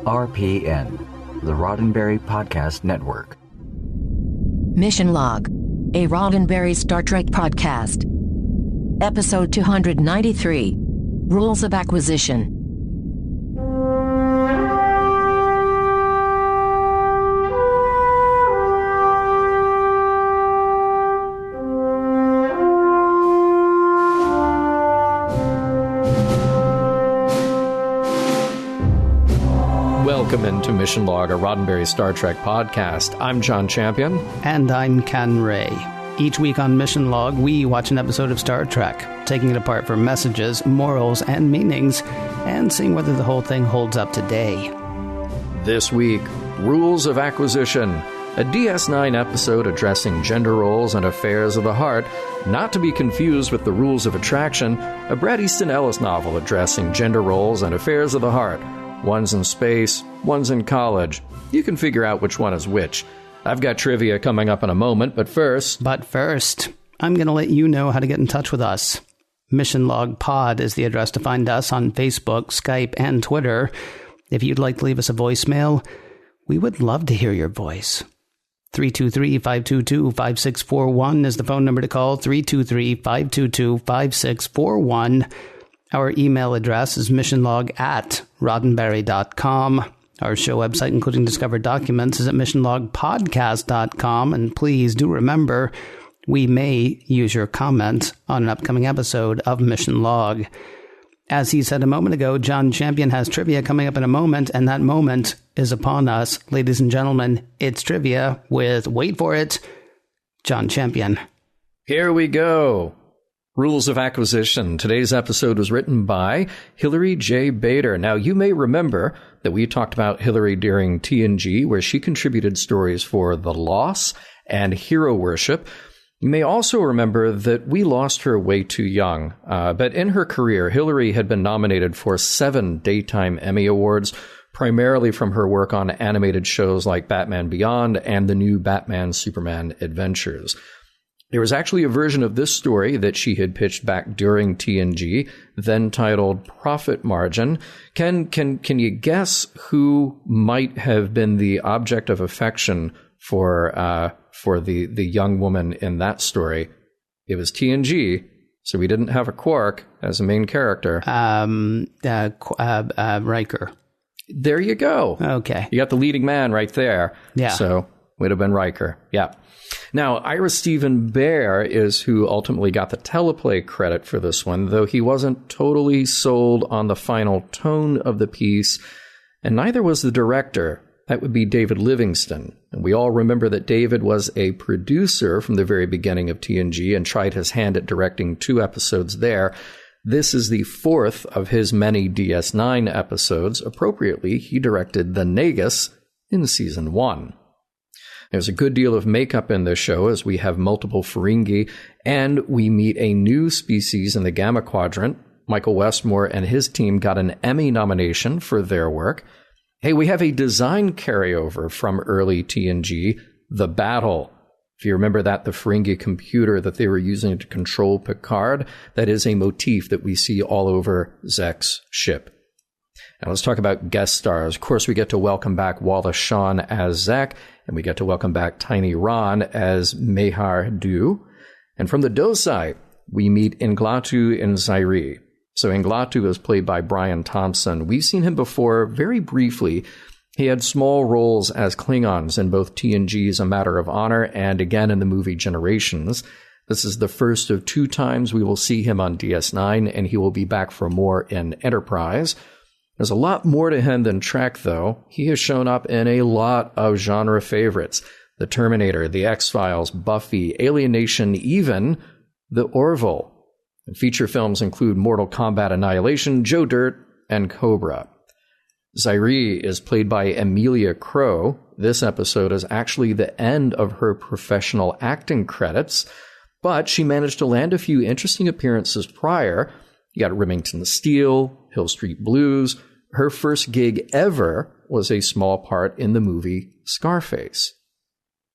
RPN, the Roddenberry Podcast Network. Mission Log, a Roddenberry Star Trek podcast. Episode 293, Rules of Acquisition. Welcome into Mission Log, a Roddenberry Star Trek podcast. I'm John Champion. And I'm Ken Ray. Each week on Mission Log, we watch an episode of Star Trek, taking it apart for messages, morals, and meanings, and seeing whether the whole thing holds up today. This week, Rules of Acquisition, a DS9 episode addressing gender roles and affairs of the heart, not to be confused with The Rules of Attraction, a Bret Easton Ellis novel addressing gender roles and affairs of the heart. One's in space, one's in college. You can figure out which one is which. I've got trivia coming up in a moment, but first, I'm going to let you know how to get in touch with us. Mission Log Pod is the address to find us on Facebook, Skype, and Twitter. If you'd like to leave us a voicemail, we would love to hear your voice. 323-522-5641 is the phone number to call, 323-522-5641. Our email address is missionlog@roddenberry.com. Our show website, including discovered documents, is at missionlogpodcast.com. And please do remember, we may use your comments on an upcoming episode of Mission Log. As he said a moment ago, John Champion has trivia coming up in a moment, and that moment is upon us. Ladies and gentlemen, it's trivia with, wait for it, John Champion. Here we go. Rules of Acquisition. Today's episode was written by Hilary J. Bader. Now, you may remember that we talked about Hilary during TNG, where she contributed stories for The Loss and Hero Worship. You may also remember that we lost her way too young. But in her career, Hilary had been nominated for 7 Daytime Emmy Awards, primarily from her work on animated shows like Batman Beyond and the new Batman-Superman Adventures. There was actually a version of this story that she had pitched back during TNG, then titled Profit Margin. Can you guess who might have been the object of affection for the young woman in that story? It was TNG, so we didn't have a Quark as a main character. Riker. There you go. Okay. You got the leading man right there. Yeah. So would have been Riker. Yeah. Now, Ira Stephen Bear is who ultimately got the teleplay credit for this one, though he wasn't totally sold on the final tone of the piece, and neither was the director. That would be David Livingston. And we all remember that David was a producer from the very beginning of TNG and tried his hand at directing 2 episodes there. This is the 4th of his many DS9 episodes. Appropriately, he directed The Nagus in season 1. There's a good deal of makeup in this show as we have multiple Ferengi, and we meet a new species in the Gamma Quadrant. Michael Westmore and his team got an Emmy nomination for their work. Hey, we have a design carryover from early TNG, The Battle. If you remember that, the Ferengi computer that they were using to control Picard, that is a motif that we see all over Zek's ship. Now let's talk about guest stars. Of course, we get to welcome back Wallace Shawn as Zek, and we get to welcome back Tiny Ron as Mehar Du. And from the Dosai, we meet Inglatu and Zairi. So Inglatu is played by Brian Thompson. We've seen him before very briefly. He had small roles as Klingons in both TNG's A Matter of Honor and again in the movie Generations. This is the first of 2 times we will see him on DS9, and he will be back for more in Enterprise. There's a lot more to him than Trek, though. He has shown up in a lot of genre favorites. The Terminator, The X-Files, Buffy, Alien Nation, even The Orville. And feature films include Mortal Kombat Annihilation, Joe Dirt, and Cobra. Zairi is played by Emilia Crowe. This episode is actually the end of her professional acting credits, but she managed to land a few interesting appearances prior. You got Remington Steele, Hill Street Blues. Her first gig ever was a small part in the movie Scarface.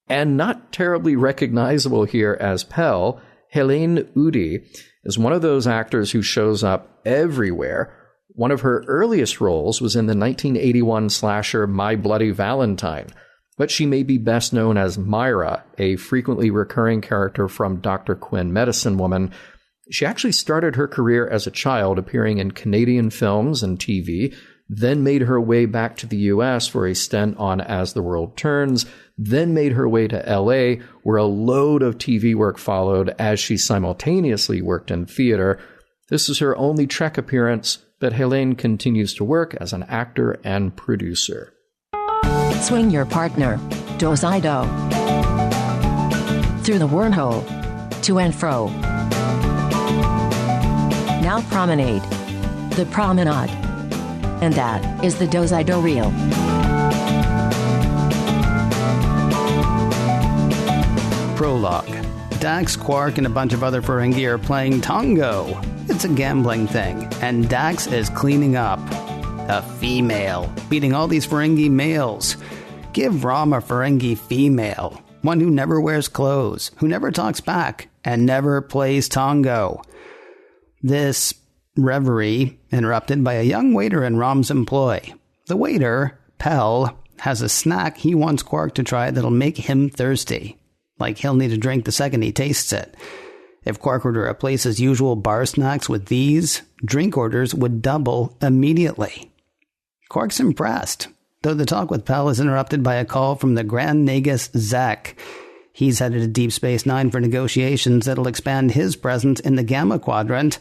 And not terribly recognizable here as Pell, Helene Udy is one of those actors who shows up everywhere. One of her earliest roles was in the 1981 slasher My Bloody Valentine, but she may be best known as Myra, a frequently recurring character from Dr. Quinn Medicine Woman. She actually started her career as a child appearing in Canadian films and TV, then made her way back to the US for a stint on As the World Turns, then made her way to LA, where a load of TV work followed as she simultaneously worked in theater. This is her only Trek appearance, but Helene continues to work as an actor and producer. Swing your partner, do-si-do. Through the wormhole, to and fro. Now promenade, the promenade. And that is the do-si-do reel. Prologue. Dax, Quark, and a bunch of other Ferengi are playing Tango. It's a gambling thing, and Dax is cleaning up. A female, beating all these Ferengi males. Give Rom a Ferengi female. One who never wears clothes, who never talks back, and never plays Tango. This reverie interrupted by a young waiter in Rom's employ. The waiter, Pell, has a snack he wants Quark to try that'll make him thirsty. Like he'll need a drink the second he tastes it. If Quark were to replace his usual bar snacks with these, drink orders would double immediately. Quark's impressed, though the talk with Pell is interrupted by a call from the Grand Nagus Zek. He's headed to Deep Space Nine for negotiations that'll expand his presence in the Gamma Quadrant,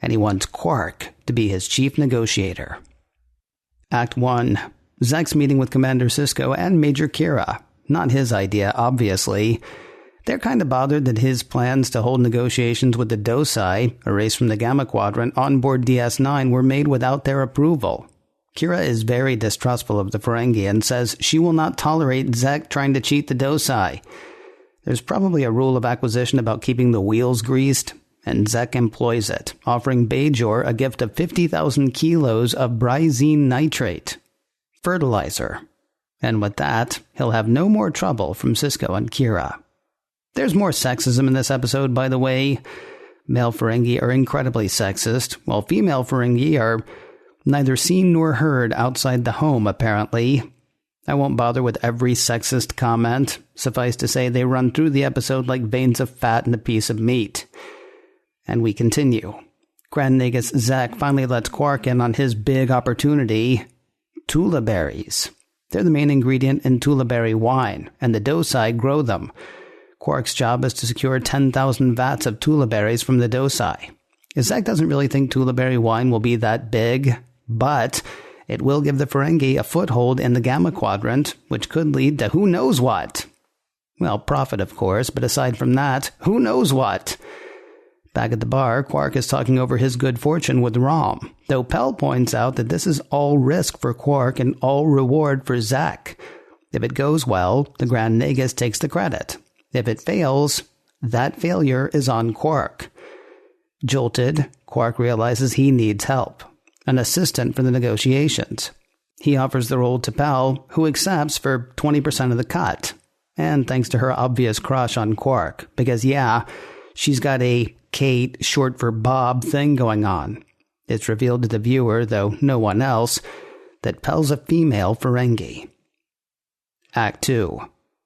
and he wants Quark to be his chief negotiator. Act 1. Zek's meeting with Commander Sisko and Major Kira. Not his idea, obviously. They're kind of bothered that his plans to hold negotiations with the Dosai, a race from the Gamma Quadrant, on board DS9 were made without their approval. Kira is very distrustful of the Ferengi and says she will not tolerate Zek trying to cheat the Dosai. There's probably a rule of acquisition about keeping the wheels greased, and Zek employs it, offering Bajor a gift of 50,000 kilos of brizene nitrate, fertilizer. And with that, he'll have no more trouble from Sisko and Kira. There's more sexism in this episode, by the way. Male Ferengi are incredibly sexist, while female Ferengi are neither seen nor heard outside the home, apparently. I won't bother with every sexist comment. Suffice to say, they run through the episode like veins of fat in a piece of meat. And we continue. Grand Nagus Zek finally lets Quark in on his big opportunity. Tula berries. They're the main ingredient in Tula berry wine, and the Dosai grow them. Quark's job is to secure 10,000 vats of Tula berries from the Dosai. Zek doesn't really think Tula berry wine will be that big, but it will give the Ferengi a foothold in the Gamma Quadrant, which could lead to who knows what. Well, profit, of course, but aside from that, who knows what? Back at the bar, Quark is talking over his good fortune with Rom, though Pell points out that this is all risk for Quark and all reward for Zek. If it goes well, the Grand Nagus takes the credit. If it fails, that failure is on Quark. Jolted, Quark realizes he needs help, an assistant for the negotiations. He offers the role to Pell, who accepts for 20% of the cut. And thanks to her obvious crush on Quark, because yeah, she's got a Kate, short for Bob, thing going on. It's revealed to the viewer, though no one else, that Pell's a female Ferengi. Act 2.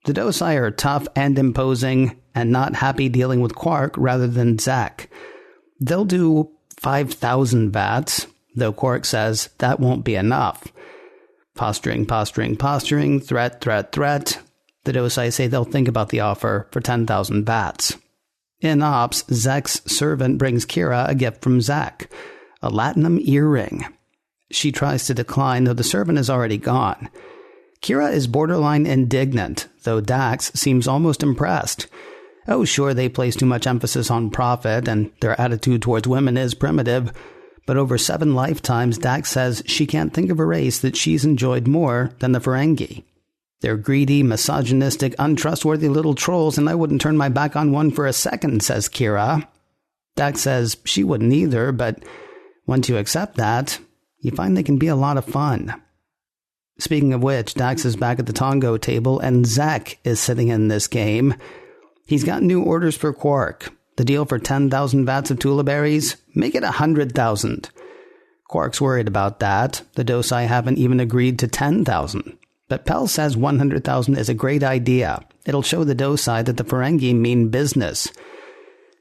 The Dosai are tough and imposing, and not happy dealing with Quark rather than Zek. They'll do 5,000 vats, though Quark says that won't be enough. Posturing, threat. The Dosai say they'll think about the offer for 10,000 vats. In ops, Zek's servant brings Kira a gift from Zek, a latinum earring. She tries to decline, though the servant is already gone. Kira is borderline indignant, though Dax seems almost impressed. Oh, sure, they place too much emphasis on profit, and their attitude towards women is primitive, but over 7 lifetimes, Dax says she can't think of a race that she's enjoyed more than the Ferengi. They're greedy, misogynistic, untrustworthy little trolls, and I wouldn't turn my back on one for a second, says Kira. Dax says she wouldn't either, but once you accept that, you find they can be a lot of fun. Speaking of which, Dax is back at the Tango table, and Zek is sitting in this game. He's got new orders for Quark. The deal for 10,000 vats of Tula berries? Make it 100,000. Quark's worried about that. The Docai haven't even agreed to 10,000. But Pell says 100,000 is a great idea. It'll show the Docai that the Ferengi mean business.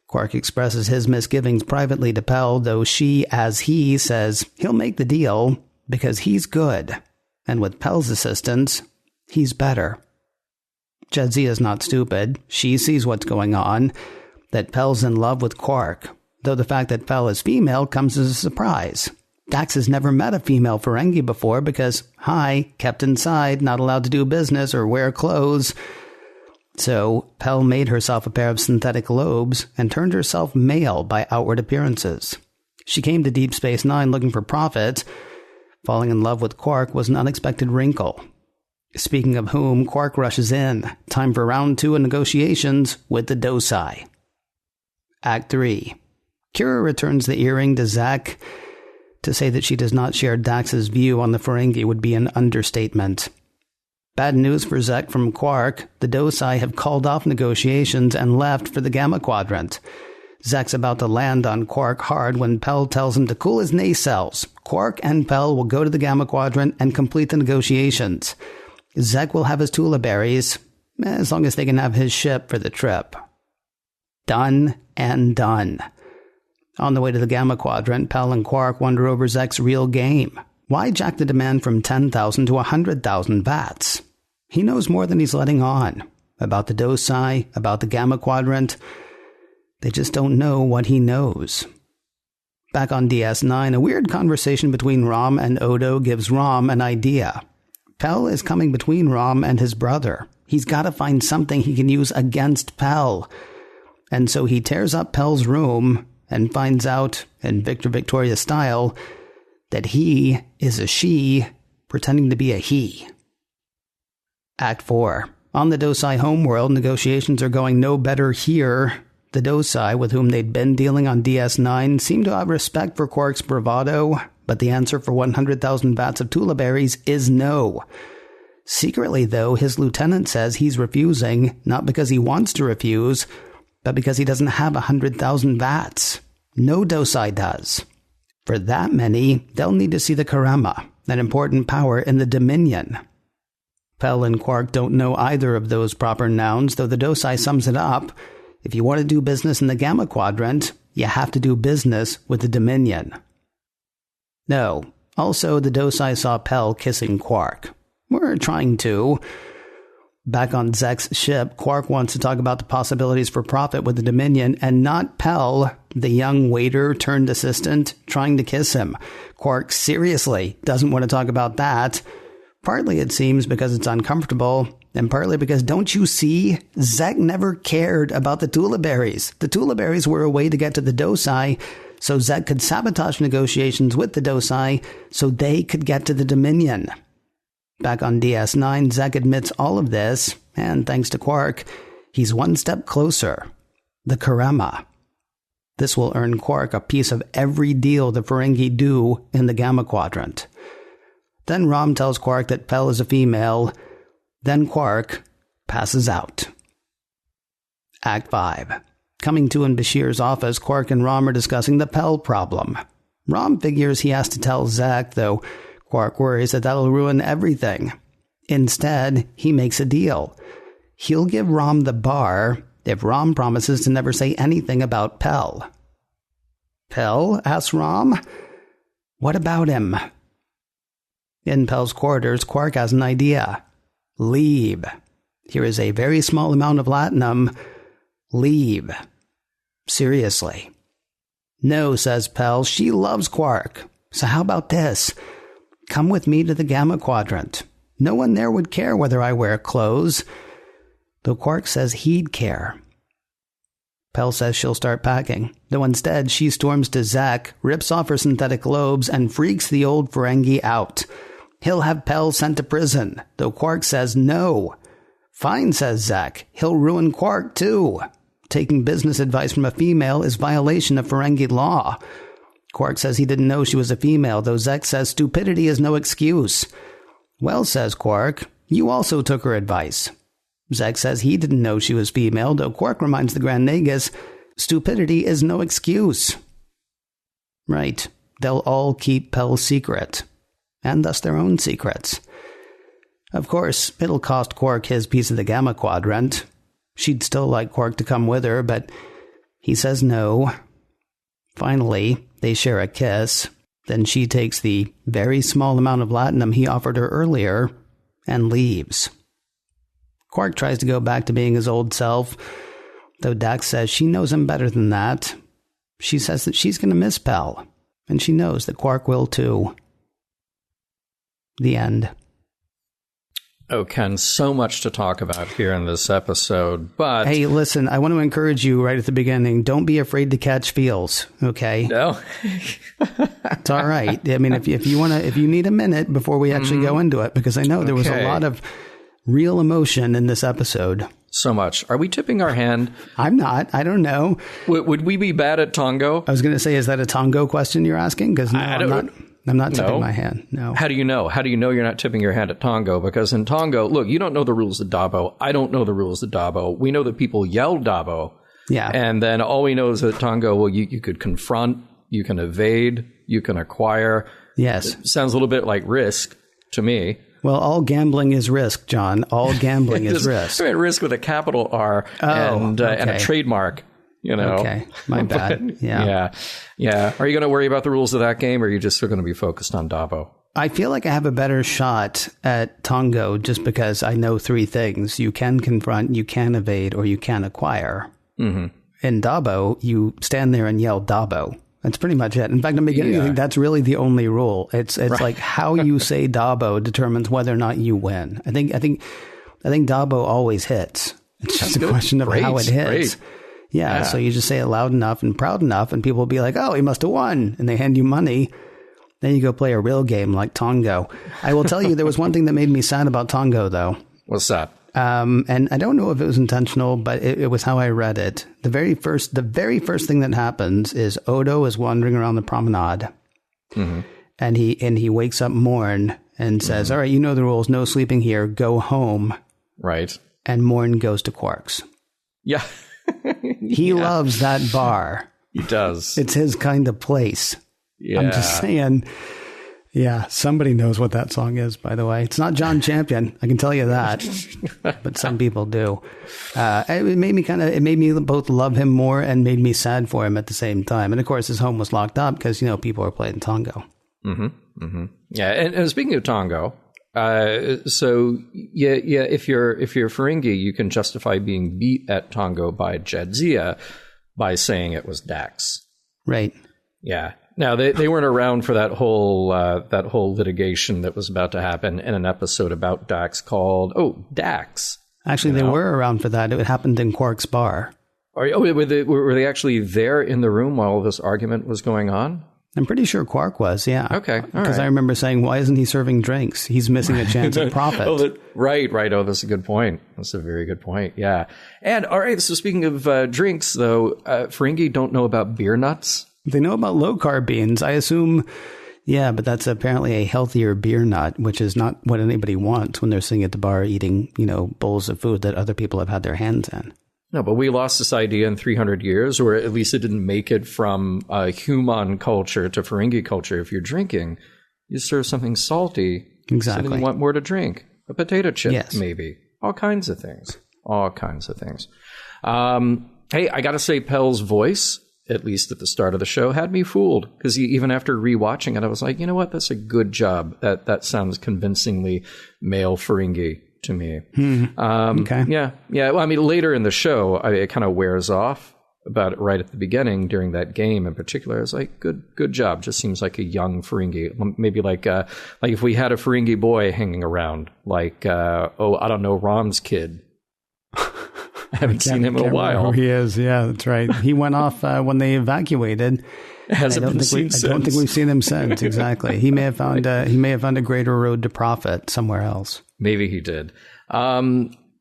Quark expresses his misgivings privately to Pell, though she, as he, says he'll make the deal because he's good. And with Pell's assistance, he's better. Jadzia's not stupid. She sees what's going on, that Pell's in love with Quark, though the fact that Pell is female comes as a surprise. Dax has never met a female Ferengi before because, kept inside, not allowed to do business or wear clothes. So, Pell made herself a pair of synthetic lobes and turned herself male by outward appearances. She came to Deep Space Nine looking for profit. Falling in love with Quark was an unexpected wrinkle. Speaking of whom, Quark rushes in. Time for round 2 of negotiations with the Docai. Act 3. Kira returns the earring to Zek. To say that she does not share Dax's view on the Ferengi would be an understatement. Bad news for Zek from Quark. The Docai have called off negotiations and left for the Gamma Quadrant. Zek's about to land on Quark hard when Pell tells him to cool his nacelles. Quark and Pell will go to the Gamma Quadrant and complete the negotiations. Zek will have his Tula berries, as long as they can have his ship for the trip. Done and done. On the way to the Gamma Quadrant, Pell and Quark wonder over Zek's real game. Why jack the demand from 10,000 to 100,000 vats? He knows more than he's letting on. About the Docai, about the Gamma Quadrant. They just don't know what he knows. Back on DS9, a weird conversation between Rom and Odo gives Rom an idea. Pell is coming between Rom and his brother. He's got to find something he can use against Pell. And so he tears up Pell's room and finds out, in Victor Victoria style, that he is a she pretending to be a he. Act 4. On the Docai homeworld, negotiations are going no better here. The Docai, with whom they'd been dealing on DS9, seem to have respect for Quark's bravado, but the answer for 100,000 vats of Tula berries is no. Secretly, though, his lieutenant says he's refusing, not because he wants to refuse, but because he doesn't have 100,000 vats. No Docai does. For that many, they'll need to see the Karema, an important power in the Dominion. Pell and Quark don't know either of those proper nouns, though the Docai sums it up. If you want to do business in the Gamma Quadrant, you have to do business with the Dominion. No. Also, the Docai saw Pell kissing Quark. We're trying to. Back on Zek's ship, Quark wants to talk about the possibilities for profit with the Dominion, and not Pell, the young waiter turned assistant, trying to kiss him. Quark seriously doesn't want to talk about that. Partly, it seems, because it's uncomfortable, and partly because, don't you see, Zek never cared about the Tula berries. The Tula berries were a way to get to the Docai, so Zek could sabotage negotiations with the Docai so they could get to the Dominion. Back on DS9, Zek admits all of this, and thanks to Quark, he's one step closer. The Karema. This will earn Quark a piece of every deal the Ferengi do in the Gamma Quadrant. Then Rom tells Quark that Pell is a female. Then Quark passes out. Act 5. Coming to in Bashir's office, Quark and Rom are discussing the Pell problem. Rom figures he has to tell Zek, though Quark worries that that'll ruin everything. Instead, he makes a deal. He'll give Rom the bar if Rom promises to never say anything about Pell. Pell? Asks Rom. What about him? In Pell's quarters, Quark has an idea. Leave. Here is a very small amount of latinum. Leave. Seriously. No, says Pell. She loves Quark. So how about this? Come with me to the Gamma Quadrant. No one there would care whether I wear clothes. Though Quark says he'd care. Pell says she'll start packing, though instead she storms to Zek, rips off her synthetic lobes, and freaks the old Ferengi out. He'll have Pell sent to prison, though Quark says no. Fine, says Zek. He'll ruin Quark, too. Taking business advice from a female is violation of Ferengi law. Quark says he didn't know she was a female, though Zek says stupidity is no excuse. Well, says Quark, you also took her advice. Zek says he didn't know she was female, though Quark reminds the Grand Nagus, stupidity is no excuse. Right. they'll all keep Pel's secret, and thus their own secrets. Of course, it'll cost Quark his piece of the Gamma Quadrant. She'd still like Quark to come with her, but he says no. Finally, they share a kiss. Then she takes the very small amount of latinum he offered her earlier and leaves. Quark tries to go back to being his old self, though Dax says she knows him better than that. She says that she's going to miss Pel, and she knows that Quark will too. The end. Oh, Ken, so much to talk about here in this episode, but... Hey, listen, I want to encourage you right at the beginning, don't be afraid to catch feels, okay? No. It's all right. I mean, if you need a minute before we actually go into it, because I know there was a lot of real emotion in this episode. So much. Are we tipping our hand? I'm not. I don't know. Would we be bad at Tongo? I was going to say, is that a Tongo question you're asking? Because I'm not tipping my hand. No. How do you know? How do you know you're not tipping your hand at Tongo? Because in Tongo, look, you don't know the rules of Dabo. I don't know the rules of Dabo. We know that people yell Dabo. Yeah. And then all we know is that Tongo, well, you could confront, you can evade, you can acquire. Yes. It sounds a little bit like Risk to me. Well, all gambling is risk, John. All gambling is risk. I mean, Risk with a capital R and a trademark. You know. Okay, my bad. Yeah. Are you going to worry about the rules of that game, or are you just going to be focused on Dabo? I feel like I have a better shot at Tongo just because I know three things. You can confront, you can evade, or you can acquire. Mm-hmm. In Dabo, you stand there and yell Dabo. That's pretty much it. In fact, I'm beginning to think that's really the only rule. It's right. Like how you say Dabo determines whether or not you win. I think Dabo always hits. It's just a question of how it hits. Yeah, so you just say it loud enough and proud enough, and people will be like, oh, he must have won. And they hand you money. Then you go play a real game like Tongo. I will tell you, there was one thing that made me sad about Tongo, though. What's that? And I don't know if it was intentional, but it was how I read it. The very first thing that happens is Odo is wandering around the promenade. Mm-hmm. And he wakes up Morn and says, all right, you know the rules. No sleeping here. Go home. Right. And Morn goes to Quark's. Yeah. He loves that bar. He does. It's his kind of place. Yeah. I'm just saying. Yeah, somebody knows what that song is, by the way. It's not John Champion, I can tell you that. But some people do. It made me both love him more and made me sad for him at the same time. And of course, his home was locked up because, people are playing Tongo. Mm-hmm. Mm-hmm. Yeah, and speaking of Tongo, so if you're Ferengi, you can justify being beat at Tongo by Jadzia by saying it was Dax. Right. Yeah. Now they weren't around for that whole litigation that was about to happen in an episode about Dax called Dax. Actually, they were around for that. It happened in Quark's bar. Were they actually there in the room while this argument was going on? I'm pretty sure Quark was, yeah. Okay, all right. Because I remember saying, why isn't he serving drinks? He's missing a chance at profit. Right. Oh, that's a good point. That's a very good point, yeah. And, all right, so speaking of drinks, though, Ferengi don't know about beer nuts. They know about low-carb beans. I assume, but that's apparently a healthier beer nut, which is not what anybody wants when they're sitting at the bar eating, bowls of food that other people have had their hands in. No, but we lost this idea in 300 years, or at least it didn't make it from human culture to Ferengi culture. If you're drinking, you serve something salty. Exactly. So you want more to drink. A potato chip, maybe. All kinds of things. Hey, I got to say, Pel's voice, at least at the start of the show, had me fooled. Because even after rewatching it, I was like, you know what? That's a good job. That sounds convincingly male Ferengi to me. Okay. Yeah. Well, I mean, later in the show, it kind of wears off about it right at the beginning during that game in particular. I was like, good job. Just seems like a young Ferengi. Maybe like if we had a Ferengi boy hanging around, like, I don't know, Rom's kid. I haven't seen him in a while. Who he is? Yeah, that's right. He went off when they evacuated. I don't think we've seen him since. Exactly. He may have found a greater road to profit somewhere else. Maybe he did. I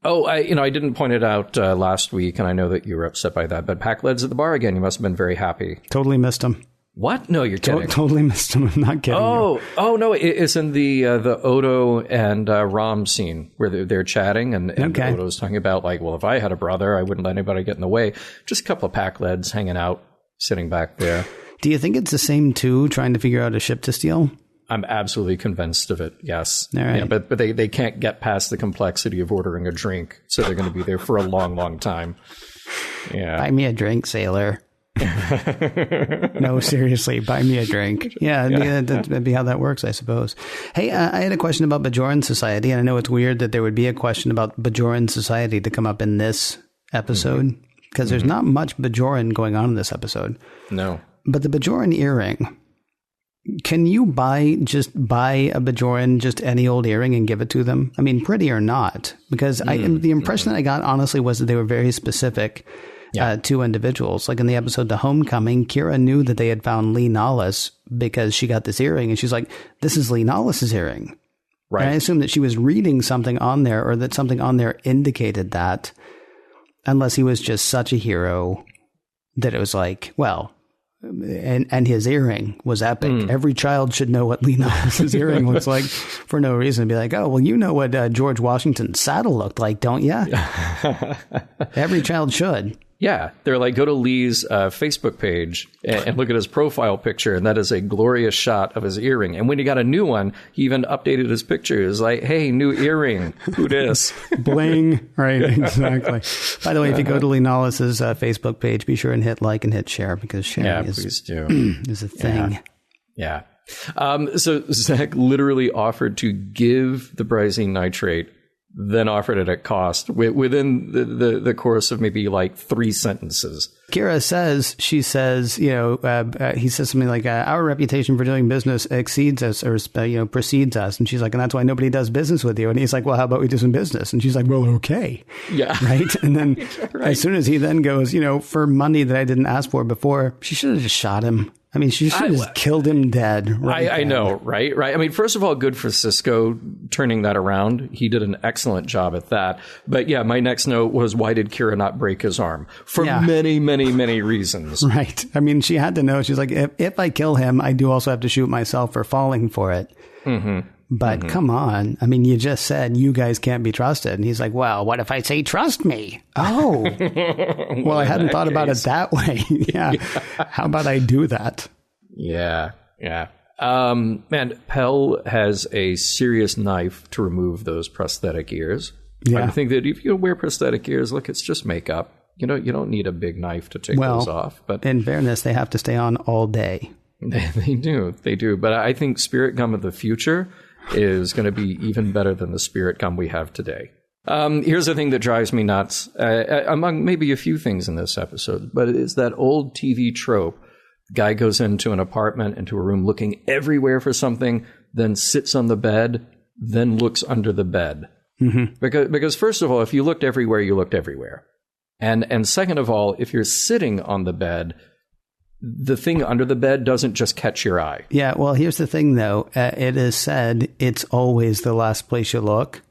didn't point it out last week, and I know that you were upset by that. But Pac-Led's at the bar again. You must have been very happy. Totally missed him. What? No, you're kidding. Totally missed him. I'm not kidding. Oh no! It's in the Odo and Rom scene where they're chatting, and Odo's talking about like, well, if I had a brother, I wouldn't let anybody get in the way. Just a couple of Pac-Leds hanging out, sitting back there. Do you think it's the same too, trying to figure out a ship to steal? I'm absolutely convinced of it, yes. All right. Yeah, but they can't get past the complexity of ordering a drink, so they're going to be there for a long, long time. Yeah. Buy me a drink, sailor. No, seriously, buy me a drink. Yeah, that'd be how that works, I suppose. Hey, I had a question about Bajoran society, and I know it's weird that there would be a question about Bajoran society to come up in this episode, because there's not much Bajoran going on in this episode. No. But the Bajoran earring, can you buy a Bajoran, just any old earring, and give it to them? I mean, pretty or not? Because the impression that I got, honestly, was that they were very specific to individuals. Like in the episode The Homecoming, Kira knew that they had found Lee Nollis because she got this earring, and she's like, this is Lee Nollis's earring. Right. And I assumed that she was reading something on there, or that something on there indicated that, unless he was just such a hero that it was like, well... And his earring was epic. Every child should know what Lee Nollis's earring looks like for no reason. Be like, oh, well, you know what George Washington's saddle looked like, don't you? Every child should. Yeah. They're like, go to Lee's Facebook page and look at his profile picture. And that is a glorious shot of his earring. And when he got a new one, he even updated his picture. It was like, hey, new earring. Who dis? Bling. Right. Exactly. By the way, if you go to Lee Nollis's Facebook page, be sure and hit like and hit share, because sharing is a thing. Yeah. So Zach literally offered to give the Brizene nitrate, then offered it at cost within the course of maybe like 3 sentences. Kira says, he says something like, our reputation for doing business exceeds us, or, precedes us. And she's like, and that's why nobody does business with you. And he's like, well, how about we do some business? And she's like, well, okay. Yeah. Right. And then as soon as he then goes, for money that I didn't ask for before, she should have just shot him. I mean, she should have just killed him dead. I know, right? I mean, first of all, good for Cisco turning that around. He did an excellent job at that. But yeah, my next note was, why did Kira not break his arm? For many, many, many reasons. Right. I mean, she had to know. She's like, if I kill him, I do also have to shoot myself for falling for it. But come on. I mean, you just said you guys can't be trusted. And he's like, well, what if I say trust me? Oh, well, I hadn't thought about it that way. Yeah. How about I do that? Yeah. Man, Pell has a serious knife to remove those prosthetic ears. Yeah. I think that if you wear prosthetic ears, look, it's just makeup. You don't need a big knife to take those off. But in fairness, they have to stay on all day. They do. But I think Spirit Gum of the future is going to be even better than the Spirit Gum we have today. Here's the thing that drives me nuts, among maybe a few things in this episode, but it is that old TV trope. Guy goes into an apartment, into a room, looking everywhere for something, then sits on the bed, then looks under the bed. Because first of all, if you looked everywhere, you looked everywhere. And second of all, if you're sitting on the bed, the thing under the bed doesn't just catch your eye. Yeah, well, here's the thing, though. It is said it's always the last place you look.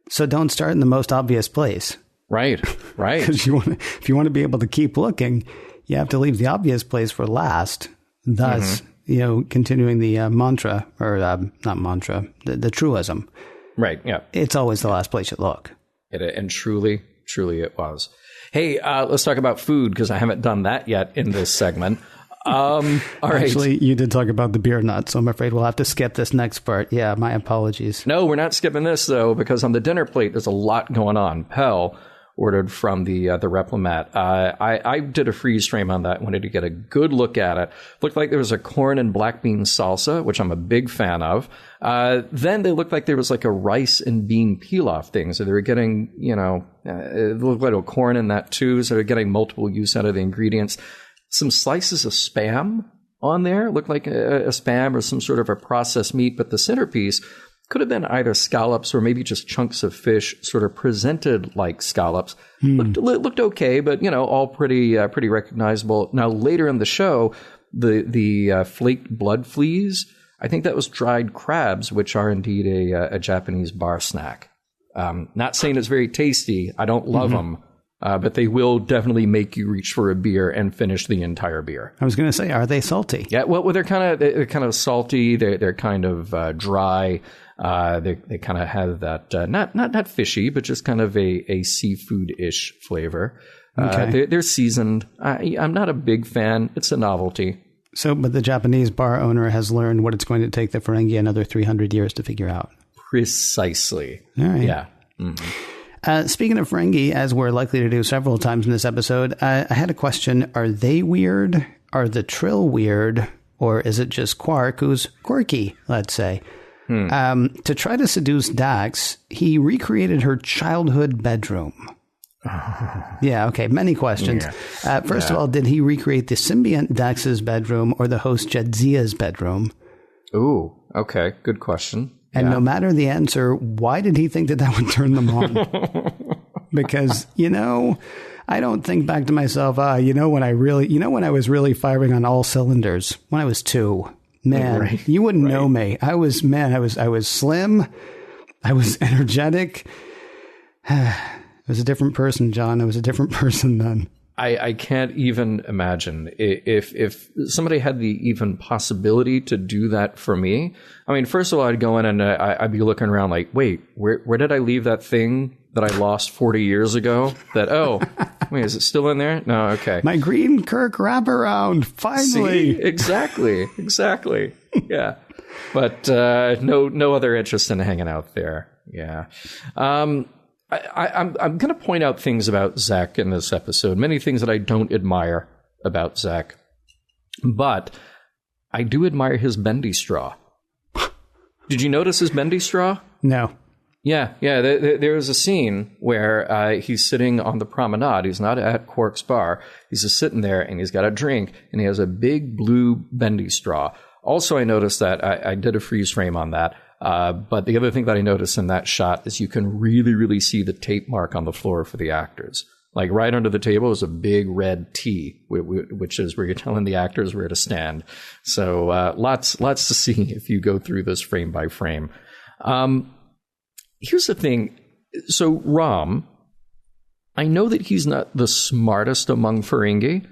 So don't start in the most obvious place. Right. Because if you want to be able to keep looking, you have to leave the obvious place for last. Thus, continuing the mantra, or not mantra, the truism. Right, yeah. It's always the last place you look. And truly it was. Hey, let's talk about food, because I haven't done that yet in this segment. All right. Actually, you did talk about the beer nut, so I'm afraid we'll have to skip this next part. Yeah, my apologies. No, we're not skipping this, though, because on the dinner plate, there's a lot going on. Pell ordered from the Replimat. I did a freeze frame on that, wanted to get a good look at it. Looked like there was a corn and black bean salsa, which I'm a big fan of. Then they looked like there was like a rice and bean pilaf thing. So they were getting, it looked like a corn in that too. So they're getting multiple use out of the ingredients. Some slices of Spam on there. Looked like a Spam or some sort of a processed meat. But the centerpiece could have been either scallops or maybe just chunks of fish sort of presented like scallops. Looked okay, but, all pretty recognizable. Now, later in the show, the flaked blood fleas, I think that was dried crabs, which are indeed a Japanese bar snack. Not saying it's very tasty. I don't love them. But they will definitely make you reach for a beer and finish the entire beer. I was going to say, are they salty? Yeah, well, they're kind of salty. They're kind of dry. They kind of have that not fishy, but just kind of a seafood-ish flavor. Okay. They're seasoned. I'm not a big fan. It's a novelty. So, but the Japanese bar owner has learned what it's going to take the Ferengi another 300 years to figure out. Precisely. All right. Yeah. Mm-hmm. Speaking of Ferengi, as we're likely to do several times in this episode, I had a question. Are they weird? Are the Trill weird? Or is it just Quark, who's quirky, let's say? To try to seduce Dax, he recreated her childhood bedroom. Yeah, okay. Many questions. Yeah. First of all, did he recreate the symbiont Dax's bedroom or the host Jadzia's bedroom? Ooh, okay. Good question. And no matter the answer, why did he think that would turn them on? Because, I don't think back to myself, when I was really firing on all cylinders when I was 2. Man, you wouldn't know me. I was slim. I was energetic. I was a different person, John. I was a different person then. I can't even imagine if somebody had the even possibility to do that for me. I mean, first of all, I'd go in and I'd be looking around like, wait, where did I leave that thing that I lost 40 years ago? Wait, is it still in there? No, okay. My green Kirk wraparound, finally. See? Exactly. Yeah. But no other interest in hanging out there. Yeah. I'm going to point out things about Zach in this episode, many things that I don't admire about Zach. But I do admire his bendy straw. Did you notice his bendy straw? No. Yeah. There is a scene where he's sitting on the promenade. He's not at Quark's bar. He's just sitting there, and he's got a drink, and he has a big blue bendy straw. Also, I noticed that I did a freeze frame on that. But the other thing that I noticed in that shot is you can really, really see the tape mark on the floor for the actors. Like right under the table is a big red T, which is where you're telling the actors where to stand. So lots to see if you go through this frame by frame. Here's the thing. So Rom, I know that he's not the smartest among Ferengi.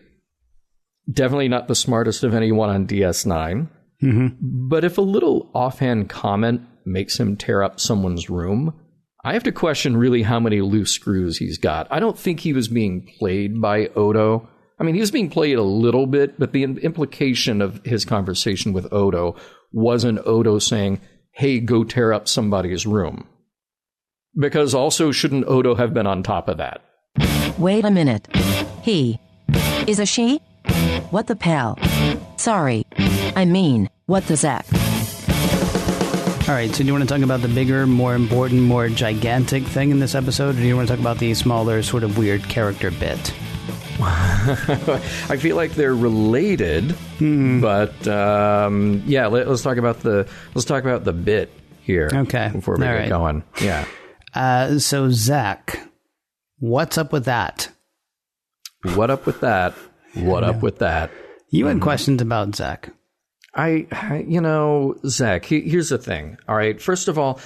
Definitely not the smartest of anyone on DS9. Mm-hmm. But if a little offhand comment makes him tear up someone's room, I have to question really how many loose screws he's got. I don't think he was being played by Odo. I mean, he was being played a little bit, but the implication of his conversation with Odo wasn't Odo saying, hey, go tear up somebody's room. Because also, shouldn't Odo have been on top of that? Wait a minute. He is a she? What the pal? Sorry. I mean, what the Zach? All right, so do you want to talk about the bigger, more important, more gigantic thing in this episode, or do you want to talk about the smaller, sort of weird character bit? I feel like they're related, but let's talk about the bit here. Okay, before we get going. Yeah. So Zach, what's up with that? What up with that? What up with that? You had questions about Zach. Zach, here's the thing. All right. First of all,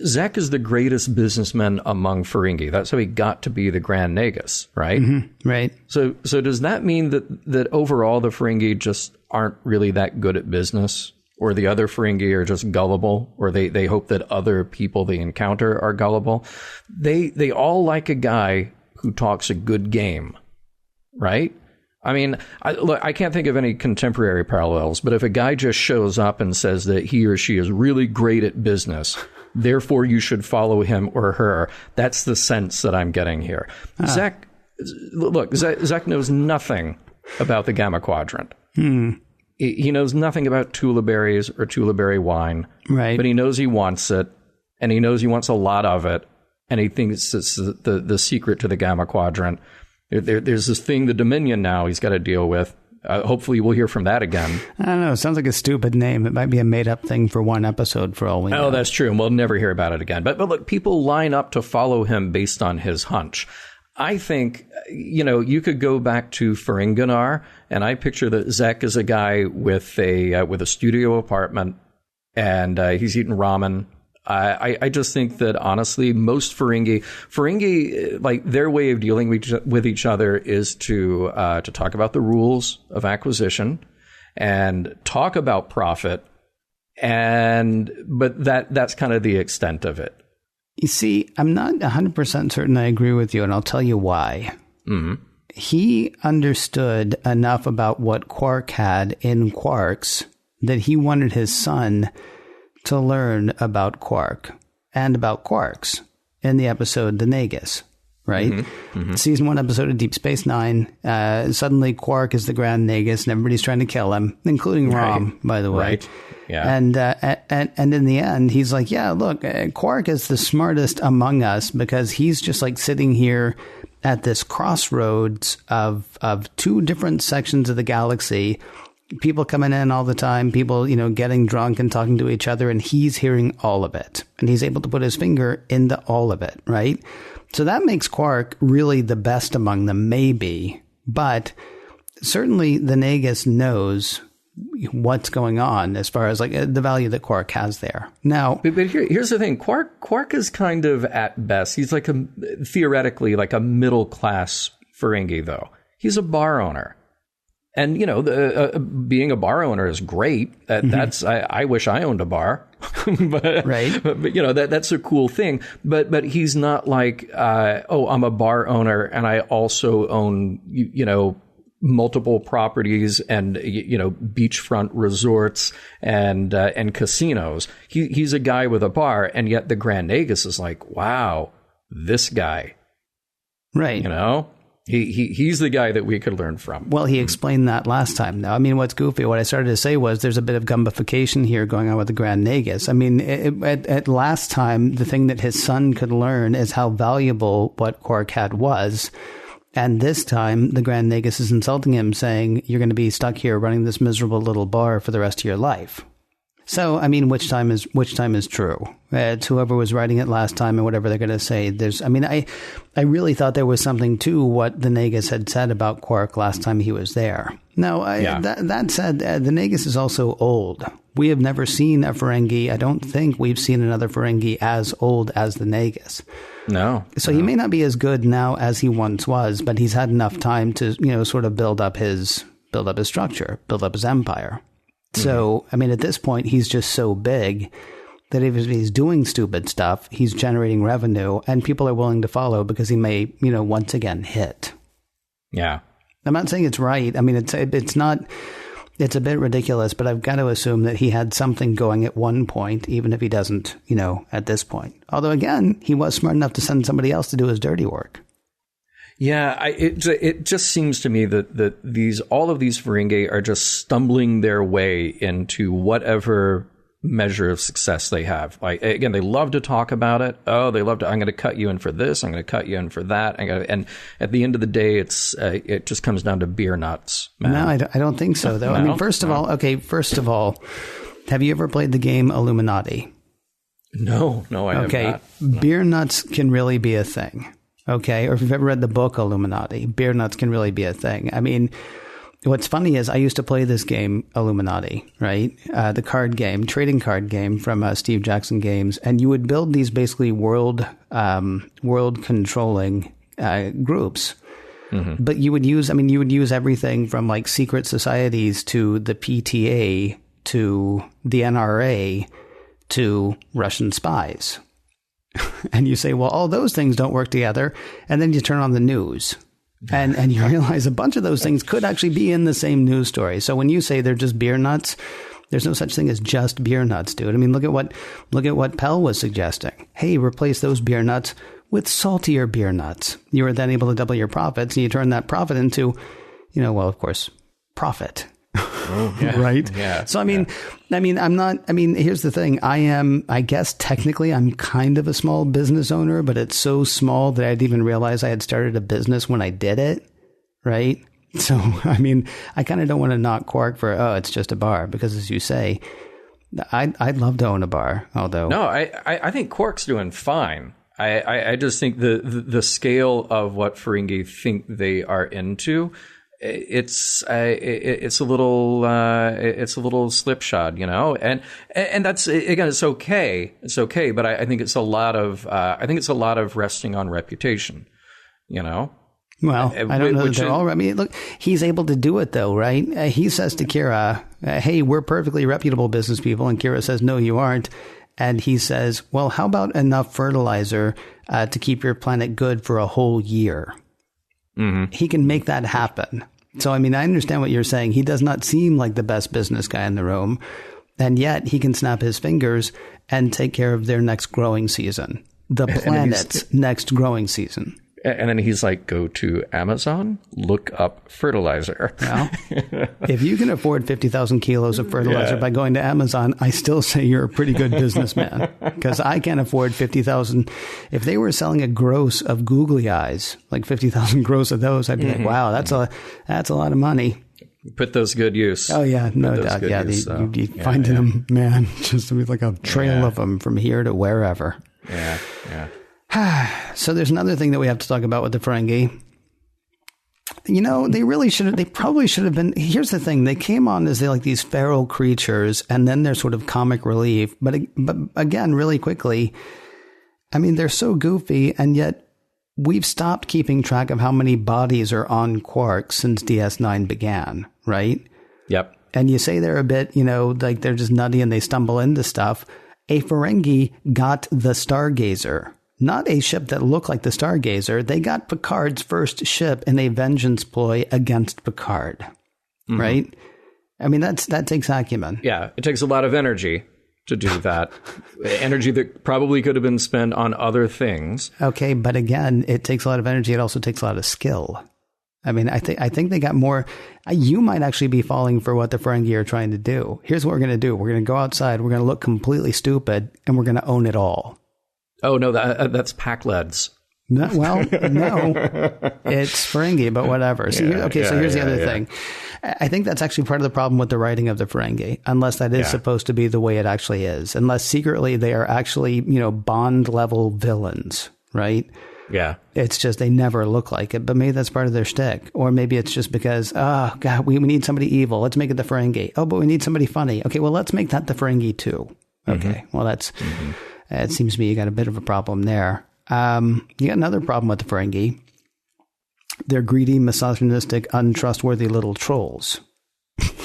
Zach is the greatest businessman among Ferengi. That's how he got to be the Grand Nagus, right? Mm-hmm. Right. So does that mean that overall the Ferengi just aren't really that good at business? Or the other Ferengi are just gullible? Or they hope that other people they encounter are gullible? They all like a guy who talks a good game, right? I mean, I can't think of any contemporary parallels, but if a guy just shows up and says that he or she is really great at business, therefore you should follow him or her, that's the sense that I'm getting here. Zach knows nothing about the Gamma Quadrant. He knows nothing about tula berries or tula berry wine, right? But he knows he wants it, and he knows he wants a lot of it, and he thinks it's the secret to the Gamma Quadrant. There's this thing, the Dominion now he's got to deal with. Hopefully we'll hear from that again. I don't know. It sounds like a stupid name. It might be a made-up thing for one episode for all we know. Oh, that's true. And we'll never hear about it again. But look, people line up to follow him based on his hunch. I think, you could go back to Ferenginar, and I picture that Zach is a guy with a studio apartment, and he's eating ramen. I just think that, honestly, most Ferengi, like, their way of dealing with each other is to talk about the rules of acquisition and talk about profit, but that's kind of the extent of it. You see, I'm not 100% certain I agree with you, and I'll tell you why. Mm-hmm. he understood enough about what Quark had in quarks that he wanted his son to learn about Quark and about quarks in the episode The Nagus, right? Season 1 episode of Deep Space Nine. Suddenly Quark is the Grand Nagus and everybody's trying to kill him, including Rom, by the way. Right. Yeah. And in the end, he's like, yeah, look, Quark is the smartest among us because he's just like sitting here at this crossroads of two different sections of the galaxy. People coming in all the time, people, getting drunk and talking to each other, and he's hearing all of it. And he's able to put his finger into all of it, right? So that makes Quark really the best among them, maybe. But certainly the Nagus knows what's going on as far as like the value that Quark has there. Now, but here's the thing: Quark is kind of at best. He's like theoretically like a middle class Ferengi, though. He's a bar owner, and being a bar owner is great. That's I wish I owned a bar, but, right? But that's a cool thing. But he's not like I'm a bar owner and I also own multiple properties and beachfront resorts and casinos. He's a guy with a bar, and yet the Grand Nagus is like, wow, this guy, right? He's the guy that we could learn from. Well, he explained that last time. Now, I mean, what's goofy? What I started to say was there's a bit of gumbification here going on with the Grand Nagus. I mean, at last time, the thing that his son could learn is how valuable what Quark had was. And this time, the Grand Nagus is insulting him, saying, you're going to be stuck here running this miserable little bar for the rest of your life. So, I mean, which time is true? It's whoever was writing it last time and whatever they're going to say. I really thought there was something to what the Nagus had said about Quark last time he was there. Now, that said, the Nagus is also old. We have never seen a Ferengi. I don't think we've seen another Ferengi as old as the Nagus. No. So he may not be as good now as he once was, but he's had enough time to, sort of build up his structure, build up his empire. So, I mean, at this point, he's just so big that if he's doing stupid stuff, he's generating revenue and people are willing to follow because he may, once again hit. Yeah. I'm not saying it's right. I mean, it's not, it's a bit ridiculous, but I've got to assume that he had something going at one point, even if he doesn't, at this point. Although, again, he was smart enough to send somebody else to do his dirty work. Yeah, it just seems to me that all of these Ferengi are just stumbling their way into whatever measure of success they have. Like, again, they love to talk about it. Oh, they love to. I'm going to cut you in for this. I'm going to cut you in for that. And at the end of the day, it just comes down to beer nuts. Man. No, I don't think so, though. No? I mean, first of all, have you ever played the game Illuminati? No, I have not. No. Beer nuts can really be a thing. Okay, or if you've ever read the book Illuminati, beer nuts can really be a thing. I mean, what's funny is I used to play this game Illuminati, right? The card game, trading card game from Steve Jackson Games, and you would build these basically world controlling groups. Mm-hmm. But you would use everything from like secret societies to the PTA to the NRA to Russian spies. And you say, well, all those things don't work together. And then you turn on the news and you realize a bunch of those things could actually be in the same news story. So when you say they're just beer nuts, there's no such thing as just beer nuts, dude. I mean, look at what Pell was suggesting. Hey, replace those beer nuts with saltier beer nuts. You are then able to double your profits, and you turn that profit into, of course, profit. Oh, yeah. Right? Yeah. So, here's the thing. I guess technically I'm kind of a small business owner, but it's so small that I didn't even realize I had started a business when I did it. Right? So, I kind of don't want to knock Quark for, it's just a bar, because as you say, I'd love to own a bar, although. No, I think Quark's doing fine. I just think the scale of what Ferengi think they are into, it's a little slipshod, and that's, again, it's okay, but I think it's a lot of resting on reputation, Well, I don't know that they're all. I mean, look, he's able to do it though, right? He says to Kira, "Hey, we're perfectly reputable business people," and Kira says, "No, you aren't." And he says, "Well, how about enough fertilizer to keep your planet good for a whole year?" he can make that happen. So, I mean, I understand what you're saying. He does not seem like the best business guy in the room, and yet he can snap his fingers and take care of their next growing season, the planet's next growing season. And then he's like, go to Amazon, look up fertilizer. Well, if you can afford 50,000 kilos of fertilizer by going to Amazon, I still say you're a pretty good businessman, because I can't afford 50,000. If they were selling a gross of googly eyes, like 50,000 gross of those, I'd be like, wow, that's a lot of money. Put those good use. Oh, yeah, no doubt. Yeah, you finding them, man, just like a trail of them from here to wherever. Yeah. So there's another thing that we have to talk about with the Ferengi. You know, they probably should have been. Here's the thing. They came on as these feral creatures, and then they're sort of comic relief. But again, really quickly, I mean, they're so goofy, and yet we've stopped keeping track of how many bodies are on Quark since DS9 began, right? Yep. And you say they're a bit, like they're just nutty and they stumble into stuff. A Ferengi got the Stargazer. Not a ship that looked like the Stargazer. They got Picard's first ship in a vengeance ploy against Picard, right? I mean, that takes acumen. Yeah, it takes a lot of energy to do that. Energy that probably could have been spent on other things. Okay, but again, it takes a lot of energy. It also takes a lot of skill. I mean, I think they got more. You might actually be falling for what the Ferengi are trying to do. Here's what we're going to do. We're going to go outside. We're going to look completely stupid, and we're going to own it all. Oh, no, that's Pac-Leds. No, it's Ferengi, but whatever. So here's the other thing. I think that's actually part of the problem with the writing of the Ferengi, unless that is supposed to be the way it actually is. Unless secretly they are actually, Bond-level villains, right? Yeah. It's just they never look like it, but maybe that's part of their shtick. Or maybe it's just because, oh, God, we need somebody evil. Let's make it the Ferengi. Oh, but we need somebody funny. Okay, well, let's make that the Ferengi too. Okay, well, that's... It seems to me you got a bit of a problem there. You got another problem with the Ferengi. They're greedy, misogynistic, untrustworthy little trolls.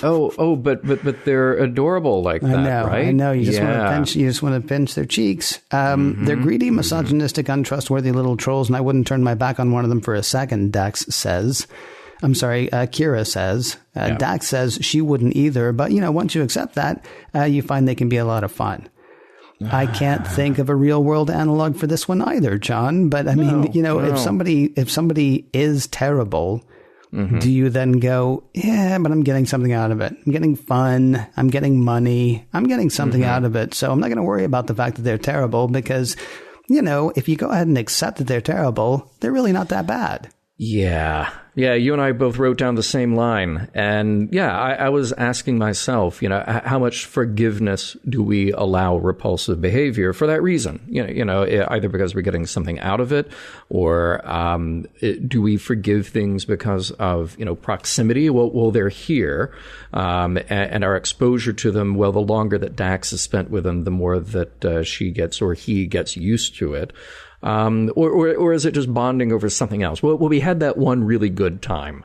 But they're adorable like that, right? I know. You just want to pinch their cheeks. They're greedy, misogynistic, untrustworthy little trolls, and I wouldn't turn my back on one of them for a second, Kira says. Dax says she wouldn't either, but, once you accept that, you find they can be a lot of fun. I can't think of a real world analog for this one either, John. But I mean, if somebody is terrible, do you then go, yeah, but I'm getting something out of it. I'm getting fun. I'm getting money. I'm getting something out of it. So I'm not going to worry about the fact that they're terrible because, if you go ahead and accept that they're terrible, they're really not that bad. Yeah. Yeah, you and I both wrote down the same line. And I was asking myself, how much forgiveness do we allow repulsive behavior for that reason? Either because we're getting something out of it or do we forgive things because of, proximity? Well, they're here and our exposure to them. Well, the longer that Dax is spent with them, the more that she gets or he gets used to it. Or is it just bonding over something else? Well, we had that one really good time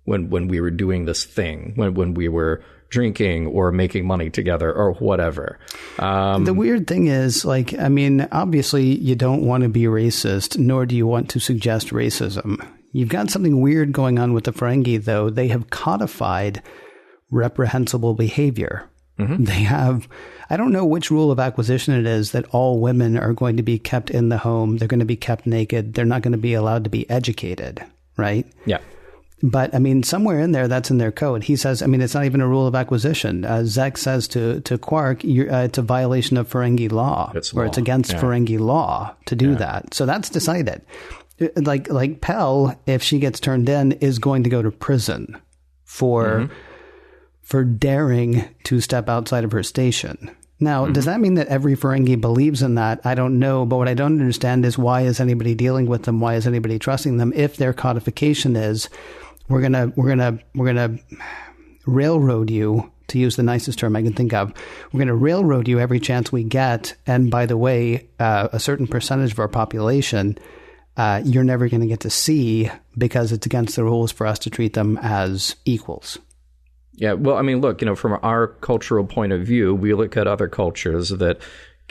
when we were doing this thing, when we were drinking or making money together or whatever. The weird thing is, obviously you don't want to be racist, nor do you want to suggest racism. You've got something weird going on with the Ferengi, though. They have codified reprehensible behavior. They have, I don't know which rule of acquisition it is that all women are going to be kept in the home. They're going to be kept naked. They're not going to be allowed to be educated, right? Yeah. But, somewhere in there, that's in their code. He says, it's not even a rule of acquisition. Zek says to Quark, it's a violation of Ferengi law. It's against Ferengi law to do that. So that's decided. Like Pell, if she gets turned in, is going to go to prison for daring to step outside of her station. Now, does that mean that every Ferengi believes in that? I don't know. But what I don't understand is why is anybody dealing with them? Why is anybody trusting them? If their codification is, we're gonna railroad you, to use the nicest term I can think of. We're going to railroad you every chance we get. And by the way, a certain percentage of our population, you're never going to get to see because it's against the rules for us to treat them as equals. Yeah, well, look, from our cultural point of view, we look at other cultures that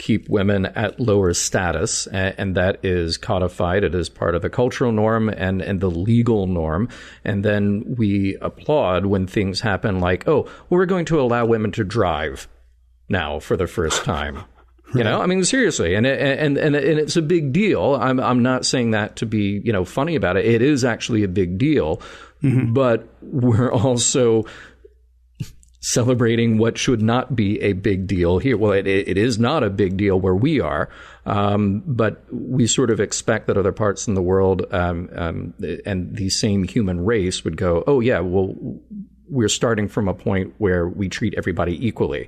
keep women at lower status, and that is codified. It is part of the cultural norm and the legal norm. And then we applaud when things happen like, oh, well, we're going to allow women to drive now for the first time. You know, I mean, seriously, and it's a big deal. I'm not saying that to be, funny about it. It is actually a big deal, but we're also celebrating what should not be a big deal here. Well, it is not a big deal where we are, but we sort of expect that other parts in the world and the same human race would go, oh yeah, well, we're starting from a point where we treat everybody equally,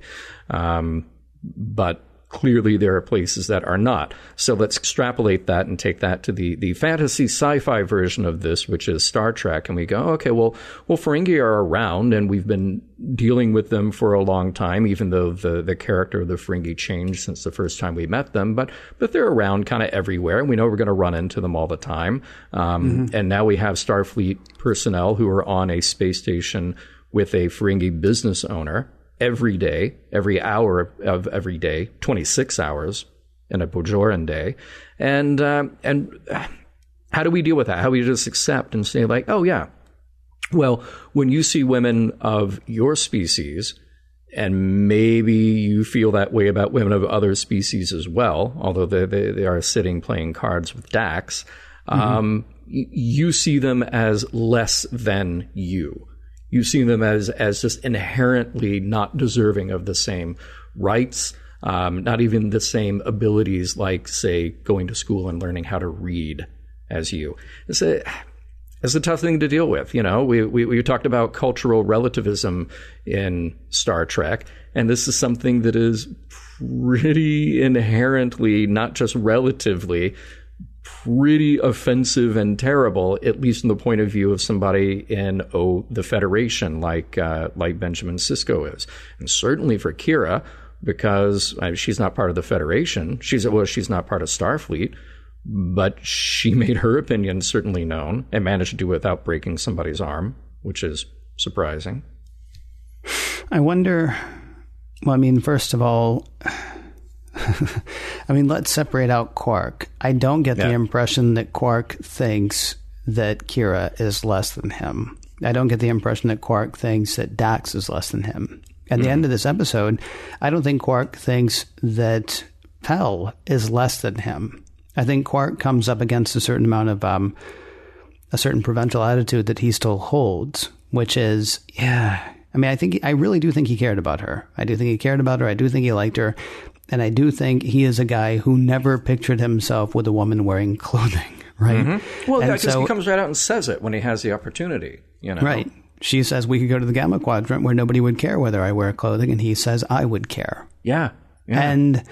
but clearly there are places that are not. So let's extrapolate that and take that to the fantasy sci-fi version of this, which is Star Trek. And we go, okay, well, Ferengi are around and we've been dealing with them for a long time, even though the character of the Ferengi changed since the first time we met them. But they're around kind of everywhere, and we know we're going to run into them all the time. And now we have Starfleet personnel who are on a space station with a Ferengi business owner every day, every hour of every day, 26 hours in a Bajoran day. And how do we deal with that? How do we just accept and say like, oh yeah, well, when you see women of your species, and maybe you feel that way about women of other species as well, although they are sitting playing cards with Dax, you see them as less than you. You see them as just inherently not deserving of the same rights, not even the same abilities, like, say, going to school and learning how to read as you. It's a tough thing to deal with. We talked about cultural relativism in Star Trek, and this is something that is pretty inherently, not just relatively, pretty offensive and terrible, at least from the point of view of somebody in the Federation, like Benjamin Sisko is, and certainly for Kira, because she's not part of the Federation. She's not part of Starfleet, but she made her opinion certainly known and managed to do it without breaking somebody's arm, which is surprising. I wonder. Well, I mean, first of all, let's separate out Quark. I don't get the impression that Quark thinks that Kira is less than him. I don't get the impression that Quark thinks that Dax is less than him. At the end of this episode, I don't think Quark thinks that Pel is less than him. I think Quark comes up against a certain amount of a certain provincial attitude that he still holds, which is, I really do think he cared about her. I do think he cared about her. I do think he liked her. And I do think he is a guy who never pictured himself with a woman wearing clothing, right? Well, because he comes right out and says it when he has the opportunity, Right. She says we could go to the Gamma Quadrant where nobody would care whether I wear clothing, and he says I would care. Yeah. And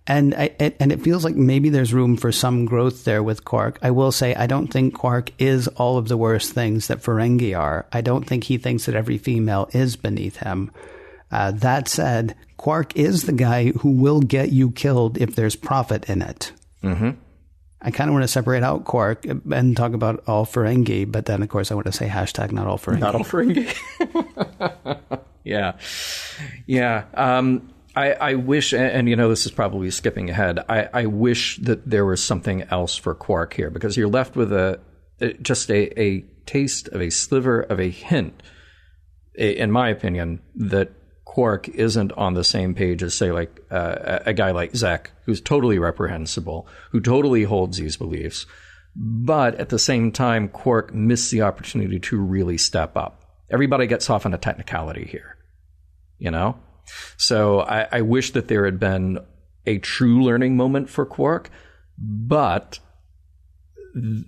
it feels like maybe there's room for some growth there with Quark. I will say I don't think Quark is all of the worst things that Ferengi are. I don't think he thinks that every female is beneath him. That said, Quark is the guy who will get you killed if there's profit in it. I kind of want to separate out Quark and talk about all Ferengi, but then, of course, I want to say hashtag not all Ferengi. Not all Ferengi. Yeah. I wish, and this is probably skipping ahead, I wish that there was something else for Quark here, because you're left with just a taste of a sliver of a hint, in my opinion, that Quark isn't on the same page as, say, like a guy like Zek, who's totally reprehensible, who totally holds these beliefs. But at the same time, Quark missed the opportunity to really step up. Everybody gets off on a technicality here, So I wish that there had been a true learning moment for Quark, but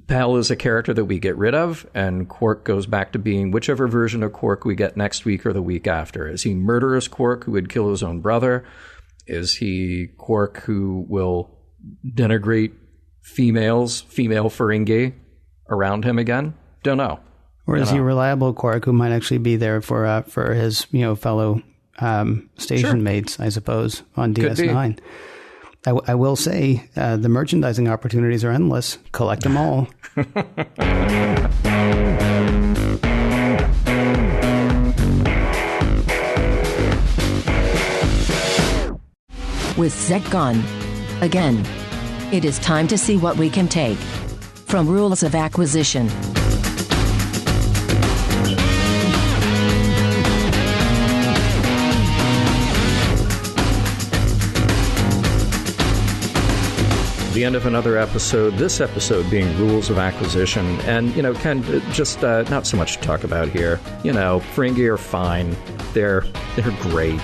Pel is a character that we get rid of, and Quark goes back to being whichever version of Quark we get next week or the week after. Is he murderous Quark who would kill his own brother? Is he Quark who will denigrate female Ferengi around him again? Don't know. Or is he a reliable Quark who might actually be there for his fellow station mates, I suppose, on DS9? I will say the merchandising opportunities are endless. Collect them all. with Zek Gunn. Again, it is time to see what we can take from Rules of Acquisition. The end of another episode, this episode being Rules of Acquisition. And, Ken, just not so much to talk about here. Ferengi are fine. They're great.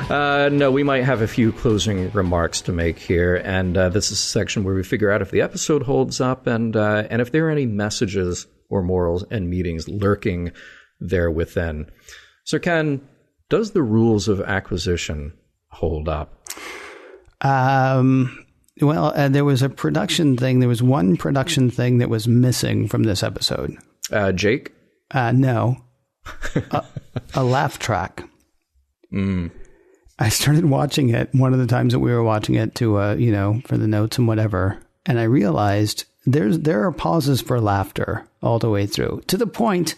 No, we might have a few closing remarks to make here. And this is a section where we figure out if the episode holds up and if there are any messages or morals and meanings lurking there within. So, Ken, does the Rules of Acquisition hold up? There was a production thing. There was one production thing that was missing from this episode. Jake? No. A laugh track. I started watching it one of the times that we were watching it to, for the notes and whatever. And I realized there are pauses for laughter all the way through, to the point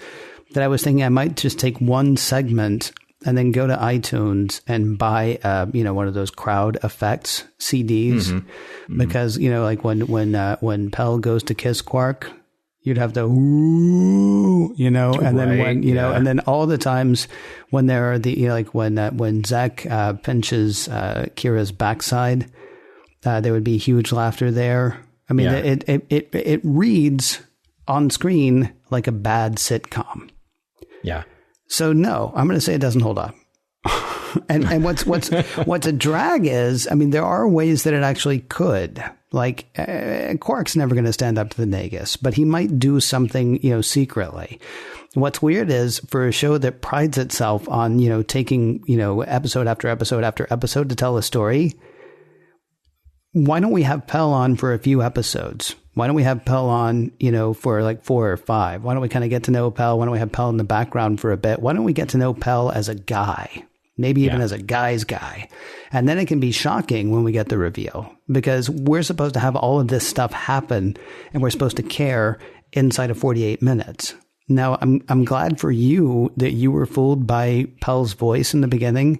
that I was thinking I might just take one segment and then go to iTunes and buy, one of those crowd effects CDs, because like when Pell goes to kiss Quark, you'd have the ooh, and then and then all the times when there are when Zach pinches Kira's backside, there would be huge laughter there. I mean, it reads on screen like a bad sitcom. Yeah. So no, I'm going to say it doesn't hold up. and what's a drag is, I mean, there are ways that it actually could. Like Quark's never going to stand up to the Nagus, but he might do something, secretly. What's weird is for a show that prides itself on, taking, episode after episode after episode to tell a story, why don't we have Pell on for a few episodes? Why don't we have Pell on, for like 4 or 5? Why don't we kind of get to know Pell? Why don't we have Pell in the background for a bit? Why don't we get to know Pell as a guy? Maybe even as a guy's guy. And then it can be shocking when we get the reveal, because we're supposed to have all of this stuff happen and we're supposed to care inside of 48 minutes. Now, I'm glad for you that you were fooled by Pell's voice in the beginning.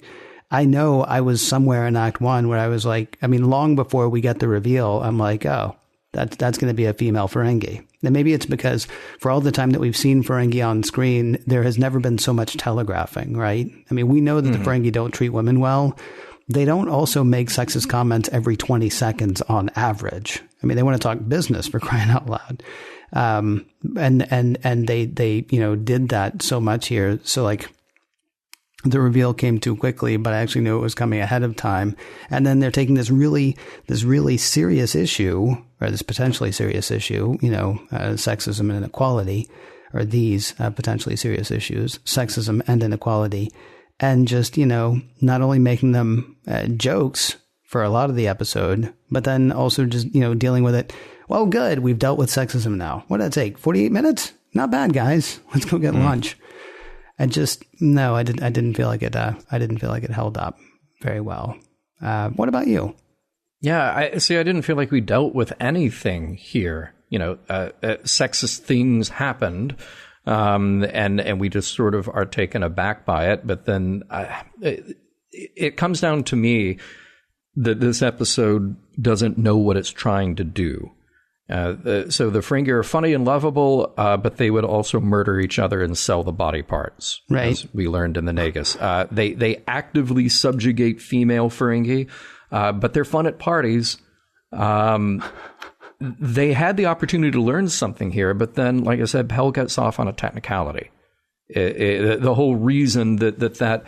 I know I was somewhere in Act 1 where I was like, long before we get the reveal, I'm like, oh, that's going to be a female Ferengi. And maybe it's because for all the time that we've seen Ferengi on screen, there has never been so much telegraphing, right? I mean, we know that the Ferengi don't treat women well. They don't also make sexist comments every 20 seconds on average. I mean, they want to talk business, for crying out loud. And they did that so much here. So like, the reveal came too quickly, but I actually knew it was coming ahead of time. And then they're taking this really serious issue, or this potentially serious issue, sexism and inequality, or these potentially serious issues, sexism and inequality, and just, not only making them jokes for a lot of the episode, but then also just, dealing with it. Well, good. We've dealt with sexism now. What did that take? 48 minutes? Not bad, guys. Let's go get lunch. I didn't feel like it. I didn't feel like it held up very well. What about you? Yeah, I didn't feel like we dealt with anything here. Sexist things happened, and we just sort of are taken aback by it. But then it comes down to me that this episode doesn't know what it's trying to do. So the Ferengi are funny and lovable, but they would also murder each other and sell the body parts, right? As we learned in the Nagus. They actively subjugate female Ferengi, but they're fun at parties. They had the opportunity to learn something here, but then, like I said, Pell gets off on a technicality. The whole reason that the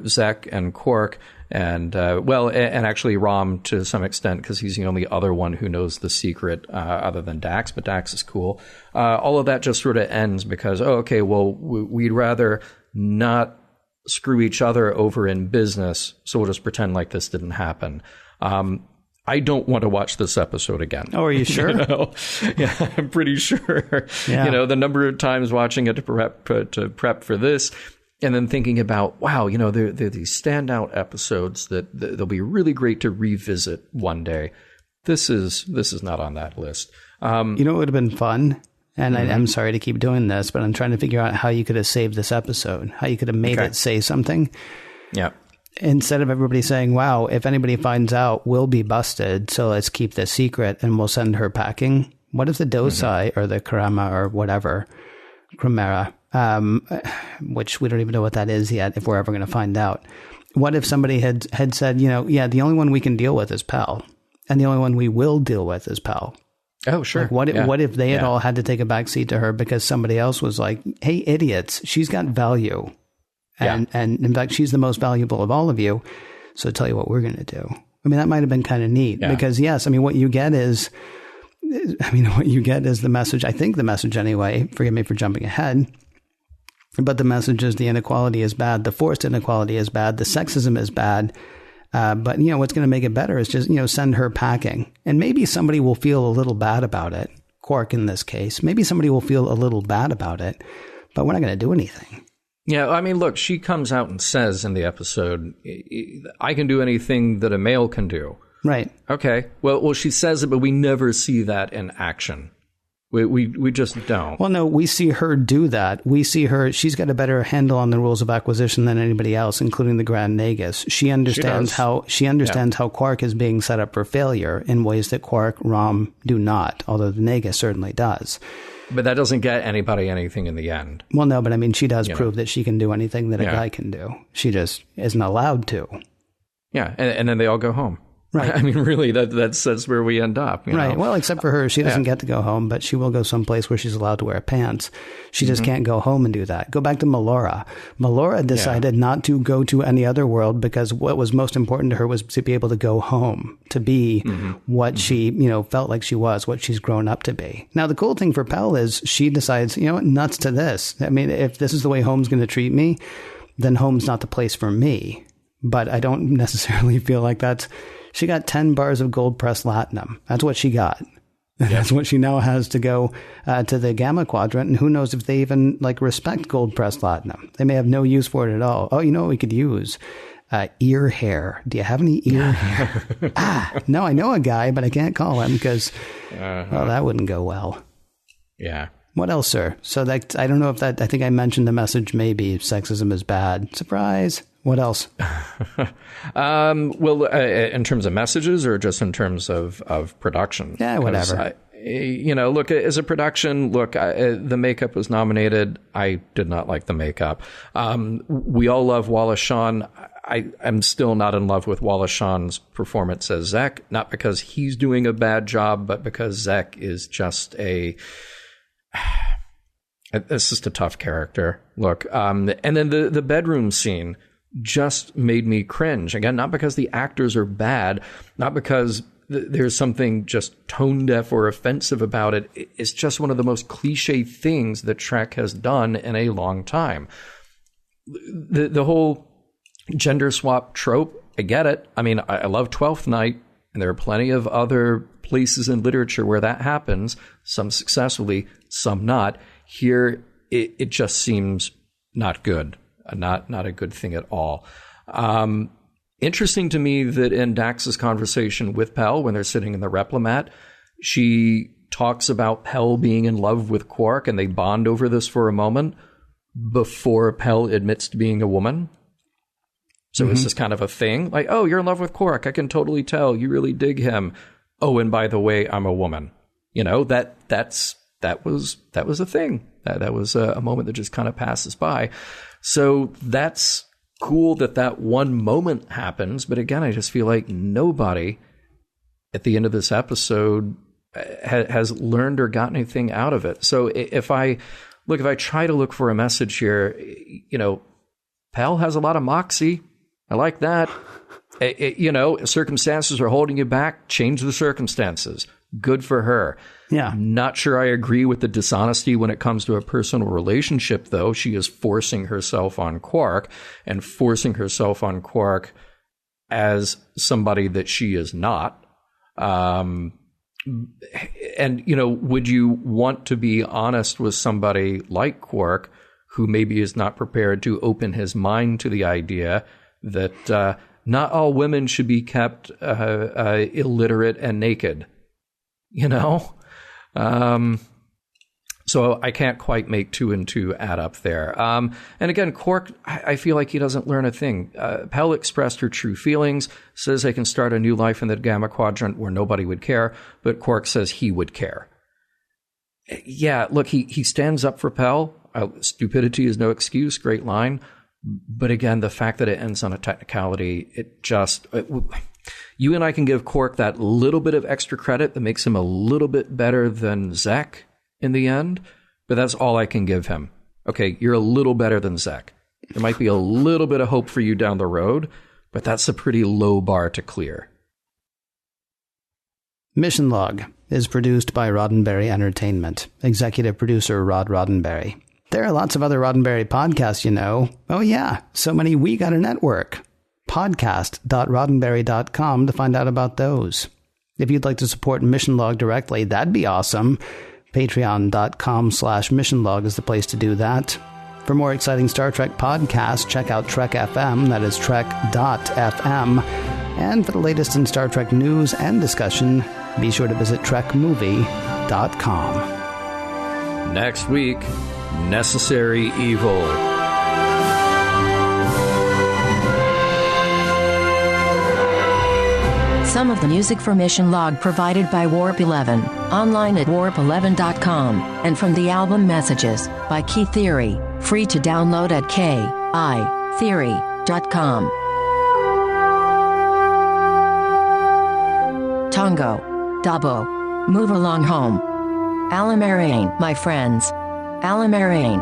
Zek and Quark and actually Rom to some extent, because he's the only other one who knows the secret other than Dax, but Dax is cool. All of that just sort of ends because, we'd rather not screw each other over in business, so we'll just pretend like this didn't happen. I don't want to watch this episode again. Oh, are you sure? Yeah, I'm pretty sure. Yeah. The number of times watching it to prep for this, and then thinking about, wow, there are these standout episodes that they'll be really great to revisit one day. This is not on that list. What would have been fun? And I'm sorry to keep doing this, but I'm trying to figure out how you could have saved this episode, how you could have made it say something. Yeah. instead of everybody saying, wow, if anybody finds out, we'll be busted, so let's keep this secret and we'll send her packing. What if the Dosai or the Karama or whatever, Chimera, which we don't even know what that is yet, if we're ever going to find out. What if somebody had said, the only one we can deal with is Pell, and the only one we will deal with is Pell. Oh, sure. Like what if they had all had to take a backseat to her because somebody else was like, hey, idiots, she's got value. And in fact, she's the most valuable of all of you. So tell you what we're going to do. I mean, that might have been kind of neat because, yes, I mean, what you get is the message. I think the message anyway, forgive me for jumping ahead, but the message is the inequality is bad. The forced inequality is bad. The sexism is bad. But, what's going to make it better is just, send her packing. And maybe somebody will feel a little bad about it. Quark in this case. Maybe somebody will feel a little bad about it, but we're not going to do anything. Yeah, I mean, look, she comes out and says in the episode, I can do anything that a male can do. Right. Okay. Well, she says it, but we never see that in action. We just don't. Well, no, we see her do that. We see her. She's got a better handle on the rules of acquisition than anybody else, including the Grand Nagus. She understands how Quark is being set up for failure in ways that Quark, Rom do not, although the Nagus certainly does. But that doesn't get anybody anything in the end. Well, no, but I mean, she does prove that she can do anything that a guy can do. She just isn't allowed to. Yeah, and then they all go home. Right. I mean, really, that's where we end up. Right. know? Well, except for her, she doesn't get to go home, but she will go someplace where she's allowed to wear pants. She just can't go home and do that. Go back to Melora. Melora decided not to go to any other world because what was most important to her was to be able to go home, to be what she, felt like she was, what she's grown up to be. Now, the cool thing for Pell is she decides, nuts to this. I mean, if this is the way home's going to treat me, then home's not the place for me. But I don't necessarily feel like that's... She got 10 bars of gold pressed latinum. That's what she got. Yep. That's what she now has to go to the Gamma Quadrant. And who knows if they even respect gold pressed latinum. They may have no use for it at all. Oh, you know what we could use? Ear hair. Do you have any ear hair? No, I know a guy, but I can't call him because, well, that wouldn't go well. Yeah. What else, sir? So that, I don't know if that, I think I mentioned the message, maybe sexism is bad. Surprise. What else? Well, in terms of messages or just in terms of production? Yeah, whatever. Look, as a production, the makeup was nominated. I did not like the makeup. We all love Wallace Shawn. I'm still not in love with Wallace Shawn's performance as Zek, not because he's doing a bad job, but because Zek is just it's just a tough character. Look, and then the bedroom scene just made me cringe. Again, not because the actors are bad, not because there's something just tone deaf or offensive about it. It's just one of the most cliche things that Trek has done in a long time. The whole gender swap trope, I get it. I mean, I love 12th Night, and there are plenty of other places in literature where that happens, some successfully, some not. Here, it just seems not good. Not a good thing at all. Interesting to me that in Dax's conversation with Pell, when they're sitting in the replimat, she talks about Pell being in love with Quark, and they bond over this for a moment before Pell admits to being a woman. So it's this kind of a thing, like, oh, you're in love with Quark. I can totally tell. You really dig him. Oh, and by the way, I'm a woman. That was a thing. That was a moment that just kind of passes by. So that's cool that one moment happens. But again, I just feel like nobody at the end of this episode has learned or gotten anything out of it. So if I try to look for a message here, Pell has a lot of moxie. I like that. Circumstances are holding you back. Change the circumstances. Good for her. Yeah. Not sure I agree with the dishonesty when it comes to a personal relationship, though. She is forcing herself on Quark and forcing herself on Quark as somebody that she is not. And, would you want to be honest with somebody like Quark, who maybe is not prepared to open his mind to the idea that not all women should be kept illiterate and naked? So I can't quite make 2 and 2 add up there. And again, Quark, I feel like he doesn't learn a thing. Pell expressed her true feelings, says they can start a new life in the Gamma Quadrant where nobody would care, but Quark says he would care. Yeah, look, he stands up for Pell. Stupidity is no excuse. Great line. But again, the fact that it ends on a technicality, you and I can give Quark that little bit of extra credit that makes him a little bit better than Zek in the end, but that's all I can give him. Okay, you're a little better than Zek. There might be a little bit of hope for you down the road, but that's a pretty low bar to clear. Mission Log is produced by Roddenberry Entertainment. Executive producer Rod Roddenberry. There are lots of other Roddenberry podcasts, you know. Oh yeah, so many we got a network. Podcast.roddenberry.com to find out about those. If you'd like to support Mission Log directly, that'd be awesome. Patreon.com/missionlog is the place to do that. For more exciting Star Trek podcasts, check out Trek FM, that is trek.fm. And for the latest in Star Trek news and discussion, be sure to visit trekmovie.com. Next week, Necessary Evil. Some of the music for Mission Log provided by Warp 11, online at warp11.com, and from the album Messages by Key Theory, free to download at kitheory.com. Tongo, Dabo, move along home. Alamarain, my friends. Alamarain.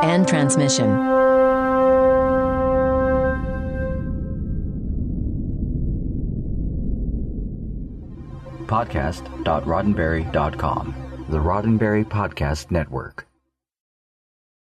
End transmission. Podcast.roddenberry.com, the Roddenberry Podcast Network.